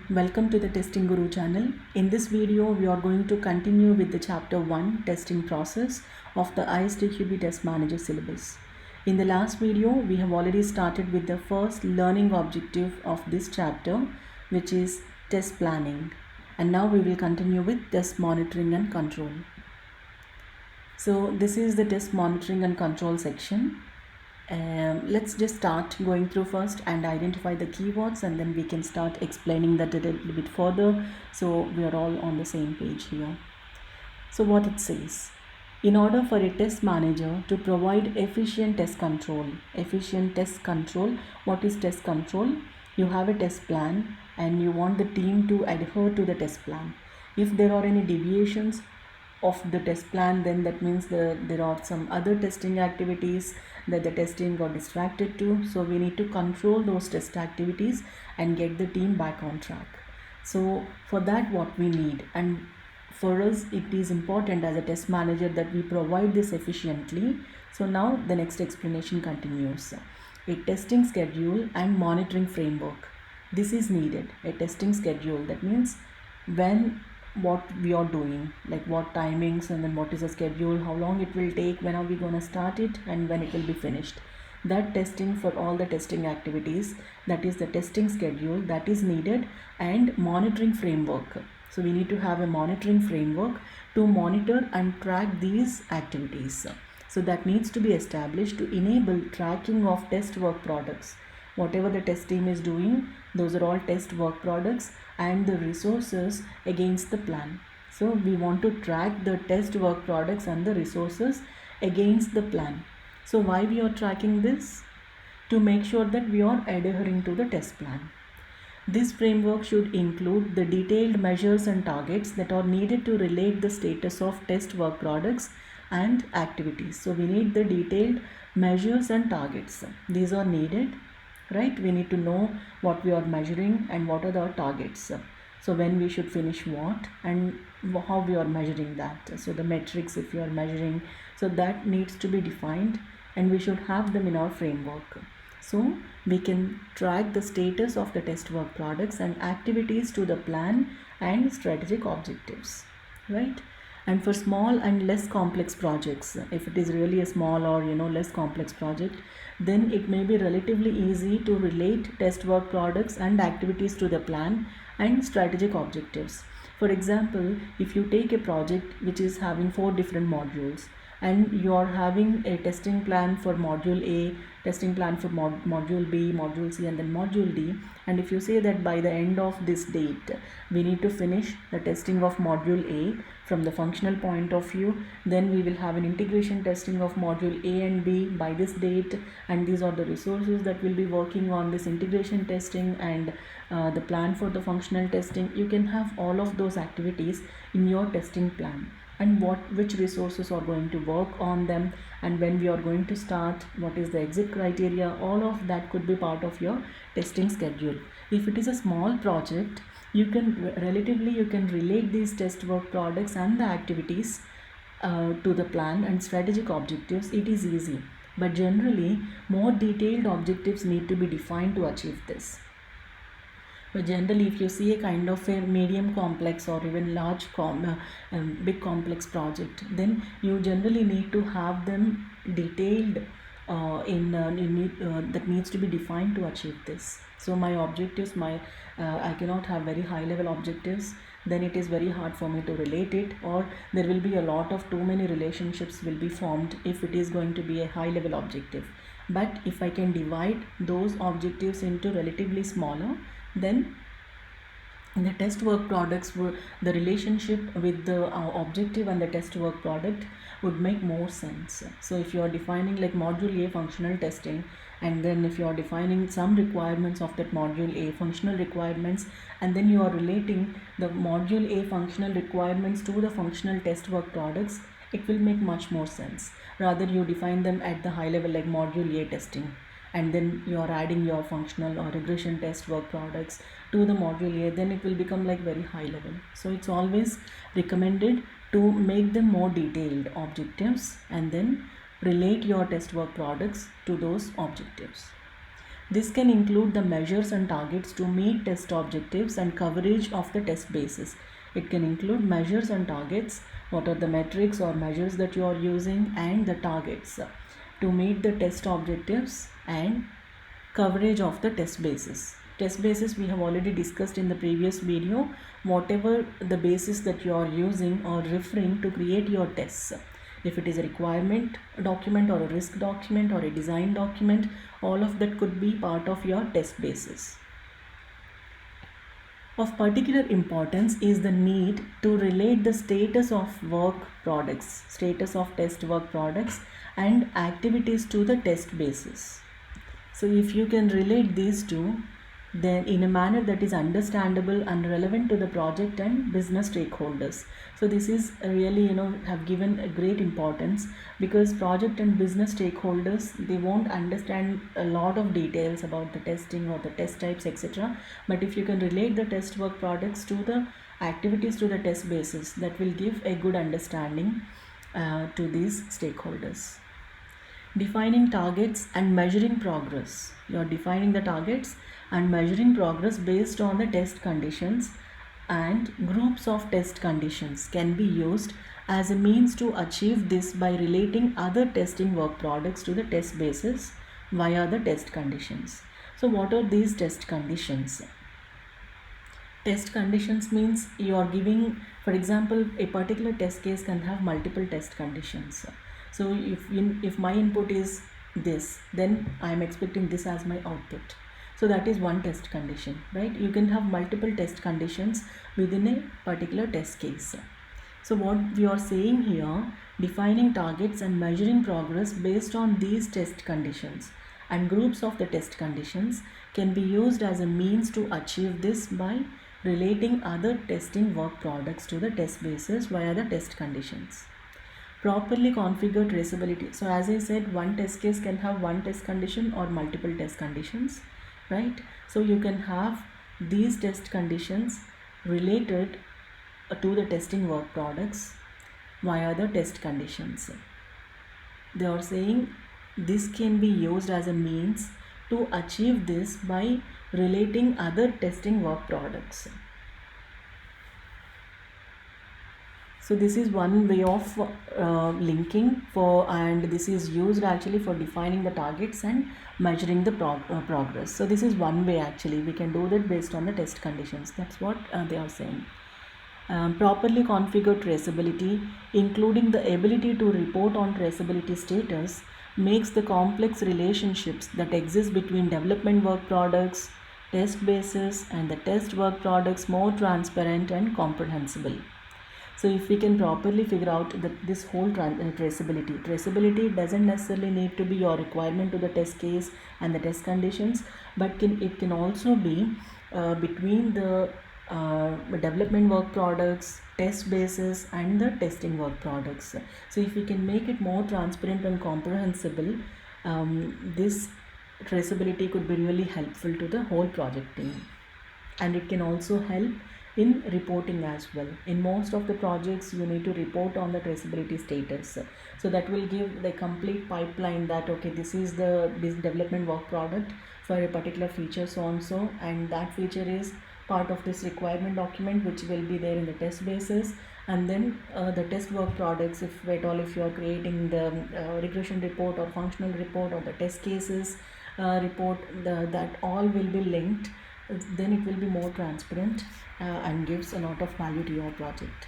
Welcome to the Testing Guru channel. In this video, we are going to continue with the chapter 1 testing process of the ISTQB test manager syllabus. In the last video, we have already started with the first learning objective of this chapter, which is test planning. And now we will continue with test monitoring and control. So this is the test monitoring and control section. Let's just start going through first and identify the keywords, and then we can start explaining that a little bit further so we are all on the same page here. So what it says: in order for a test manager to provide efficient test control, what is test control? You have a test plan and you want the team to adhere to the test plan. If there are any deviations of the test plan, then that means there are some other testing activities that the testing got distracted to. So we need to control those test activities and get the team back on track. So for that, what we need, and for us it is important as a test manager that we provide this efficiently. So now the next explanation continues. A testing schedule and monitoring framework. This is needed. A testing schedule, that means what we are doing, like what timings, and then what is the schedule, how long it will take, when are we going to start it, and when it will be finished. That testing for all the testing activities, that is the testing schedule that is needed, and monitoring framework. So we need to have a monitoring framework to monitor and track these activities. So that needs to be established to enable tracking of test work products. Whatever the test team is doing, those are all test work products and the resources against the plan. So we want to track the test work products and the resources against the plan. So why we are tracking this? To make sure that we are adhering to the test plan. This framework should include the detailed measures and targets that are needed to relate the status of test work products and activities. So we need the detailed measures and targets. These are needed, right? We need to know what we are measuring and what are the targets. So when we should finish what and how we are measuring that. So the metrics, if you are measuring, so that needs to be defined and we should have them in our framework. So we can track the status of the test work products and activities to the plan and strategic objectives, right? And for small and less complex projects, if it is really a small or less complex project, then it may be relatively easy to relate test work products and activities to the plan and strategic objectives. For example, if you take a project which is having 4 different modules and you are having a testing plan for module A, testing plan for module B, module C, and then module D, and if you say that by the end of this date we need to finish the testing of module A from the functional point of view, then we will have an integration testing of module A and B by this date, and these are the resources that will be working on this integration testing and the plan for the functional testing. You can have all of those activities in your testing plan, and which resources are going to work on them, and when we are going to start, what is the exit criteria. All of that could be part of your testing schedule. If it is a small project, you can relate these test work products and the activities to the plan and strategic objectives. It is easy, but generally more detailed objectives need to be defined to achieve this. But generally, if you see a kind of a medium complex or even large big complex project, then you generally need to have them detailed that needs to be defined to achieve this. So my objectives, I cannot have very high level objectives, then it is very hard for me to relate it, or there will be a lot of too many relationships will be formed if it is going to be a high level objective. But if I can divide those objectives into relatively smaller, then the test work products the relationship with the objective and the test work product would make more sense. So if you are defining like module A functional testing, and then if you are defining some requirements of that module A functional requirements, and then you are relating the module A functional requirements to the functional test work products, it will make much more sense. Rather you define them at the high level like module A testing, and then you are adding your functional or regression test work products to the module A, then it will become like very high level. So it's always recommended to make them more detailed objectives and then relate your test work products to those objectives. This can include the measures and targets to meet test objectives and coverage of the test basis. It can include measures and targets, what are the metrics or measures that you are using, and the targets to meet the test objectives and coverage of the test basis. Test basis we have already discussed in the previous video. Whatever the basis that you are using or referring to create your tests, if it is a requirement document or a risk document or a design document, all of that could be part of your test basis. Of particular importance is the need to relate the status of work products, status of test work products and activities to the test basis. So if you can relate these two, then in a manner that is understandable and relevant to the project and business stakeholders. So this is really, have given a great importance, because project and business stakeholders, they won't understand a lot of details about the testing or the test types, etc. But if you can relate the test work products to the activities to the test basis, that will give a good understanding to these stakeholders. Defining targets and measuring progress. You are defining the targets and measuring progress based on the test conditions, and groups of test conditions can be used as a means to achieve this by relating other testing work products to the test basis via the test conditions. So what are these test conditions? Test conditions means you are giving, for example, a particular test case can have multiple test conditions. So if my input is this, then I am expecting this as my output. So that is one test condition, right? You can have multiple test conditions within a particular test case. So what we are saying here, defining targets and measuring progress based on these test conditions and groups of the test conditions can be used as a means to achieve this by relating other testing work products to the test basis via the test conditions. Properly configured traceability. So as I said, one test case can have one test condition or multiple test conditions, right? So you can have these test conditions related to the testing work products via the test conditions. They are saying this can be used as a means to achieve this by relating other testing work products. So this is one way of linking and this is used actually for defining the targets and measuring the progress. So this is one way actually, we can do that based on the test conditions. That's what they are saying. Properly configured traceability, including the ability to report on traceability status, makes the complex relationships that exist between development work products, test bases and the test work products more transparent and comprehensible. So if we can properly figure out this whole traceability doesn't necessarily need to be your requirement to the test case and the test conditions, but it can also be between the development work products, test bases and the testing work products. So if we can make it more transparent and comprehensible, this traceability could be really helpful to the whole project team, and it can also help in reporting as well. In most of the projects you need to report on the traceability status, so that will give the complete pipeline that okay, this is this development work product for a particular feature so and so, and that feature is part of this requirement document which will be there in the test basis, and then the test work products, if at all if you are creating the regression report or functional report or the test cases report, that all will be linked. Then it will be more transparent and gives a lot of value to your project.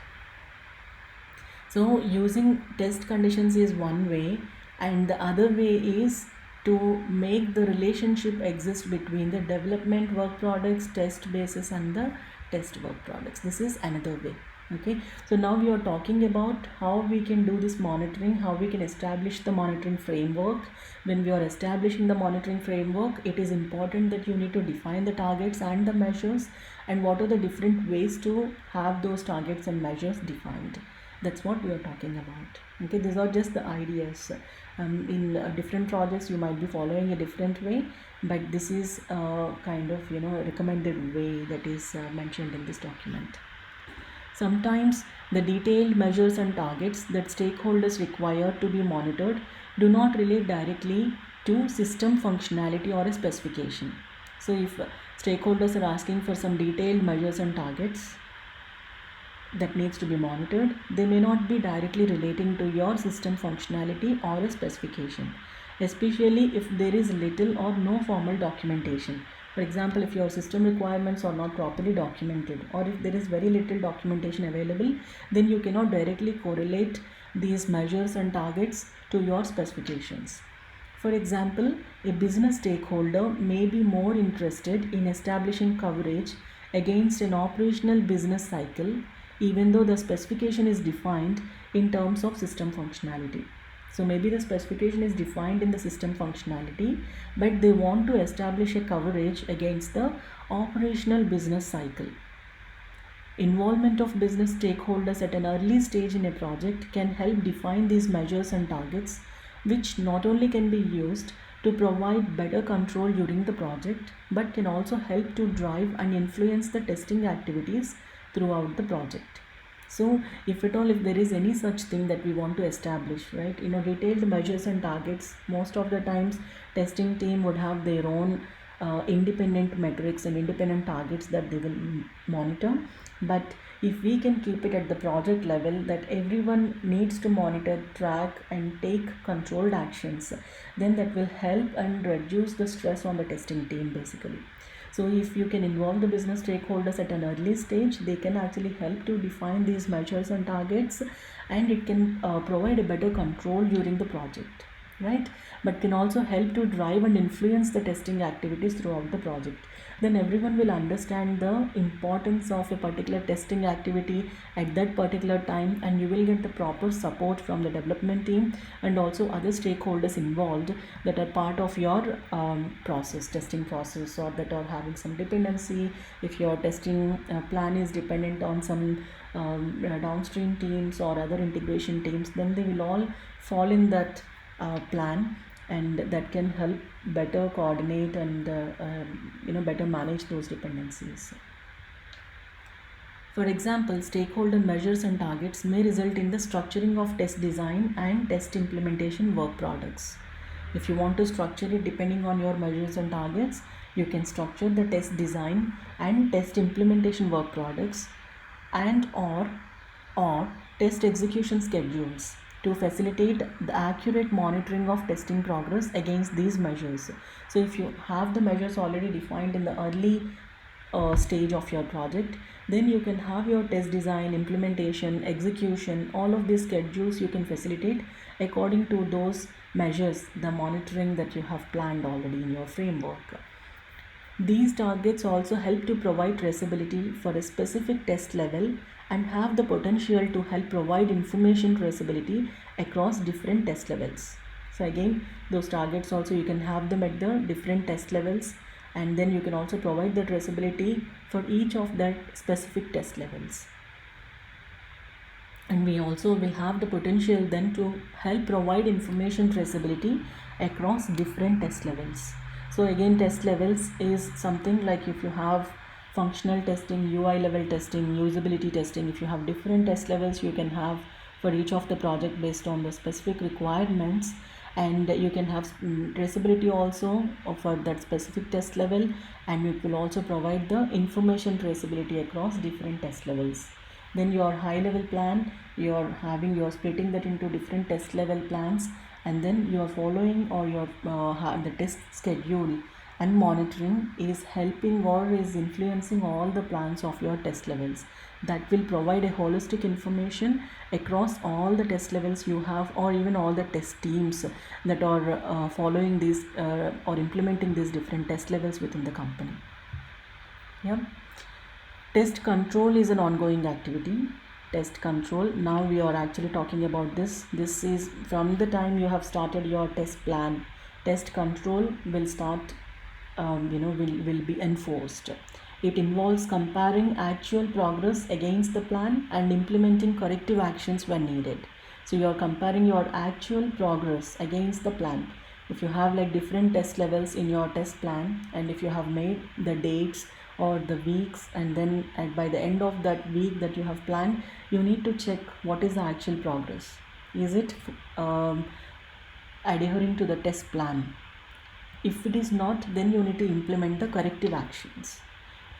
So using test conditions is one way, and the other way is to make the relationship exist between the development work products, test bases and the test work products. This is another way. Okay, so now we are talking about how we can do this monitoring, how we can establish the monitoring framework. When we are establishing the monitoring framework, it is important that you need to define the targets and the measures, and what are the different ways to have those targets and measures defined. That's what we are talking about. Okay, these are just the ideas. In different projects you might be following a different way, but this is kind of recommended way that is mentioned in this document. Sometimes the detailed measures and targets that stakeholders require to be monitored do not relate directly to system functionality or a specification. So if stakeholders are asking for some detailed measures and targets that needs to be monitored, they may not be directly relating to your system functionality or a specification, especially if there is little or no formal documentation. For example, if your system requirements are not properly documented, or if there is very little documentation available, then you cannot directly correlate these measures and targets to your specifications. For example, a business stakeholder may be more interested in establishing coverage against an operational business cycle, even though the specification is defined in terms of system functionality. So maybe the specification is defined in the system functionality, but they want to establish a coverage against the operational business cycle. Involvement of business stakeholders at an early stage in a project can help define these measures and targets, which not only can be used to provide better control during the project, but can also help to drive and influence the testing activities throughout the project. So if at all, if there is any such thing that we want to establish, right, detailed measures and targets, most of the times testing team would have their own independent metrics and independent targets that they will monitor. But if we can keep it at the project level that everyone needs to monitor, track and take controlled actions, then that will help and reduce the stress on the testing team basically. So if you can involve the business stakeholders at an early stage, they can actually help to define these measures and targets, and it can provide a better control during the project, right? But can also help to drive and influence the testing activities throughout the project. Then everyone will understand the importance of a particular testing activity at that particular time, and you will get the proper support from the development team and also other stakeholders involved that are part of your testing process, or that are having some dependency. If your testing plan is dependent on some downstream teams or other integration teams, then they will all fall in that plan, and that can help better coordinate and better manage those dependencies. For example, stakeholder measures and targets may result in the structuring of test design and test implementation work products. If you want to structure it depending on your measures and targets, you can structure the test design and test implementation work products and or test execution schedules to facilitate the accurate monitoring of testing progress against these measures. So if you have the measures already defined in the early stage of your project, then you can have your test design, implementation, execution, all of these schedules you can facilitate according to those measures, the monitoring that you have planned already in your framework. These targets also help to provide traceability for a specific test level and have the potential to help provide information traceability across different test levels. So again, those targets also you can have them at the different test levels, and then you can also provide the traceability for each of that specific test levels. And we also will have the potential then to help provide information traceability across different test levels. So again, test levels is something like if you have functional testing, UI level testing, usability testing, if you have different test levels you can have for each of the project based on the specific requirements, and you can have traceability also for that specific test level, and it will also provide the information traceability across different test levels. Then your high level plan, you're splitting that into different test level plans, and then you're following or the test schedule and monitoring is helping or is influencing all the plans of your test levels. That will provide a holistic information across all the test levels you have, or even all the test teams that are following these or implementing these different test levels within the company. Yeah. Test control is an ongoing activity. Test control, now we are actually talking about this. This is from the time you have started your test plan. Test control will start, will be enforced. It involves comparing actual progress against the plan and implementing corrective actions when needed. So you are comparing your actual progress against the plan. If you have like different test levels in your test plan, and if you have made the dates or the weeks, and then by the end of that week that you have planned, you need to check what is the actual progress. Is it adhering to the test plan? If it is not, then you need to implement the corrective actions.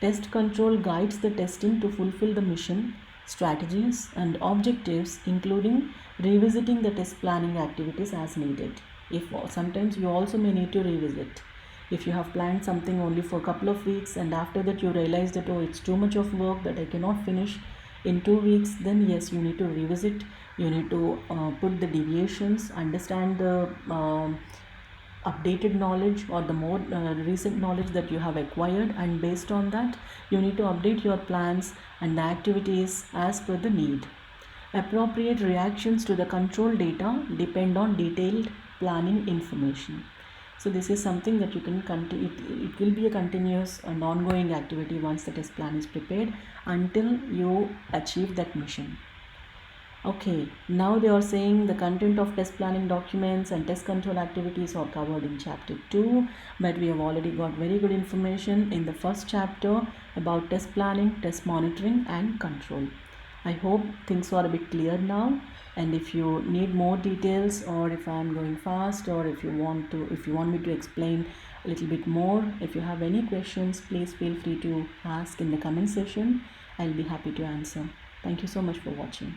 Test control guides the testing to fulfill the mission, strategies, and objectives, including revisiting the test planning activities as needed. If sometimes you also may need to revisit. If you have planned something only for a couple of weeks and after that you realize that, oh, it's too much of work that I cannot finish in 2 weeks, then yes, you need to revisit. You need to put the deviations, understand the updated knowledge or the more recent knowledge that you have acquired, and based on that you need to update your plans and the activities as per the need. Appropriate reactions to the control data depend on detailed planning information. So this is something that you can continue. It will be a continuous and ongoing activity once the test plan is prepared until you achieve that mission. Okay, now they are saying the content of test planning documents and test control activities are covered in chapter 2, but we have already got very good information in the first chapter about test planning, test monitoring and control. I hope things are a bit clear now, and if you need more details, or if I am going fast, or if you want me to explain a little bit more, if you have any questions, please feel free to ask in the comment section. I'll be happy to answer. Thank you so much for watching.